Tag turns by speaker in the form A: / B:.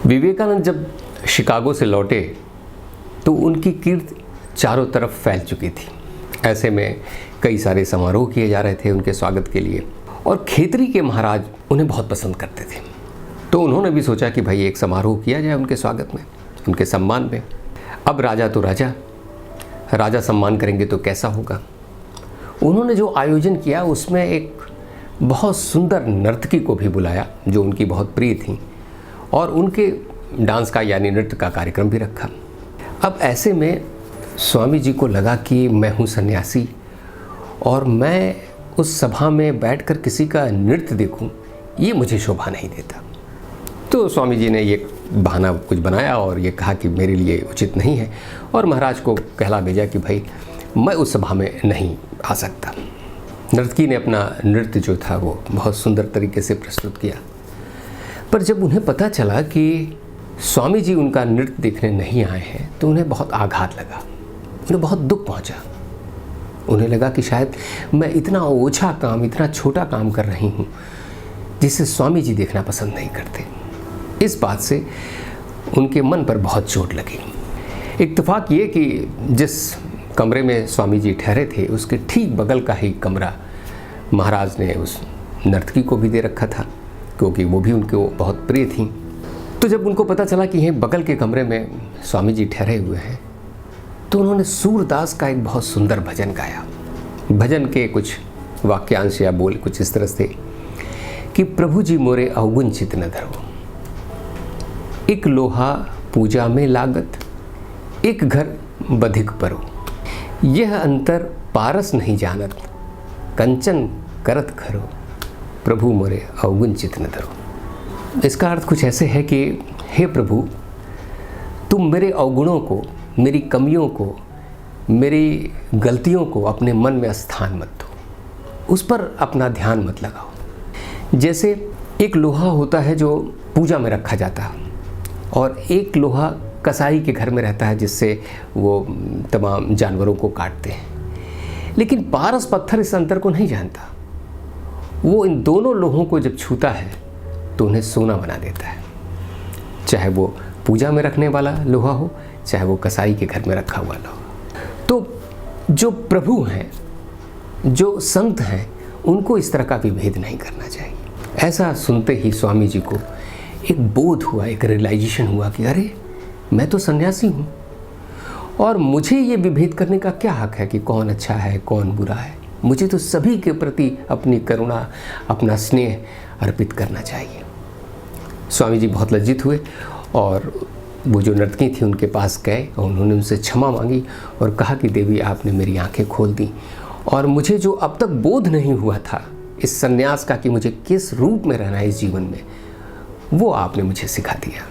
A: विवेकानंद जब शिकागो से लौटे तो उनकी कीर्ति चारों तरफ फैल चुकी थी। ऐसे में कई सारे समारोह किए जा रहे थे उनके स्वागत के लिए और खेतरी के महाराज उन्हें बहुत पसंद करते थे। तो उन्होंने भी सोचा कि भाई एक समारोह किया जाए उनके स्वागत में, उनके सम्मान में। अब राजा तो राजा सम्मान करेंगे तो कैसा होगा। उन्होंने जो आयोजन किया उसमें एक बहुत सुंदर नर्तकी को भी बुलाया जो उनकी बहुत प्रिय थी और उनके डांस का यानी नृत्य का कार्यक्रम भी रखा। अब ऐसे में स्वामी जी को लगा कि मैं हूँ सन्यासी और मैं उस सभा में बैठकर किसी का नृत्य देखूं, ये मुझे शोभा नहीं देता। तो स्वामी जी ने ये बहाना कुछ बनाया और ये कहा कि मेरे लिए उचित नहीं है और महाराज को कहला भेजा कि भाई मैं उस सभा में नहीं आ सकता। नर्तकी ने अपना नृत्य जो था वो बहुत सुंदर तरीके से प्रस्तुत किया, पर जब उन्हें पता चला कि स्वामी जी उनका नृत्य देखने नहीं आए हैं तो उन्हें बहुत आघात लगा, उन्हें बहुत दुख पहुंचा। उन्हें लगा कि शायद मैं इतना ओछा काम, इतना छोटा काम कर रही हूँ जिसे स्वामी जी देखना पसंद नहीं करते। इस बात से उनके मन पर बहुत चोट लगी। इत्तेफाक ये कि जिस कमरे में स्वामी जी ठहरे थे उसके ठीक बगल का ही कमरा महाराज ने उस नर्तकी को भी दे रखा था क्योंकि वो भी उनको बहुत प्रिय थी। तो जब उनको पता चला कि यह बगल के कमरे में स्वामी जी ठहरे हुए हैं तो उन्होंने सूरदास का एक बहुत सुंदर भजन गाया। भजन के कुछ वाक्यांश या बोल कुछ इस तरह से कि प्रभु जी मोरे अवगुण चित न धरो, एक लोहा पूजा में लागत, एक घर बधिक परो, यह अंतर पारस नहीं जानत, कंचन करत खरो, प्रभु मोरे अवगुण चित न धरो। इसका अर्थ कुछ ऐसे है कि हे प्रभु, तुम मेरे अवगुणों को, मेरी कमियों को, मेरी गलतियों को अपने मन में स्थान मत दो, उस पर अपना ध्यान मत लगाओ। जैसे एक लोहा होता है जो पूजा में रखा जाता है और एक लोहा कसाई के घर में रहता है जिससे वो तमाम जानवरों को काटते हैं। लेकिन पारस पत्थर इस अंतर को नहीं जानता। वो इन दोनों लोहों को जब छूता है तो उन्हें सोना बना देता है, चाहे वो पूजा में रखने वाला लोहा हो, चाहे वो कसाई के घर में रखा हुआ लोहा। तो जो प्रभु हैं, जो संत हैं, उनको इस तरह का विभेद नहीं करना चाहिए। ऐसा सुनते ही स्वामी जी को एक बोध हुआ, एक रियलाइजेशन हुआ कि अरे मैं तो सन्यासी हूँ और मुझे ये विभेद करने का क्या हक है कि कौन अच्छा है कौन बुरा है। मुझे तो सभी के प्रति अपनी करुणा, अपना स्नेह अर्पित करना चाहिए। स्वामी जी बहुत लज्जित हुए और वो जो नर्तकी थी उनके पास गए और उन्होंने उनसे क्षमा मांगी और कहा कि देवी आपने मेरी आंखें खोल दी और मुझे जो अब तक बोध नहीं हुआ था इस सन्यास का कि मुझे किस रूप में रहना है इस जीवन में, वो आपने मुझे सिखा दिया।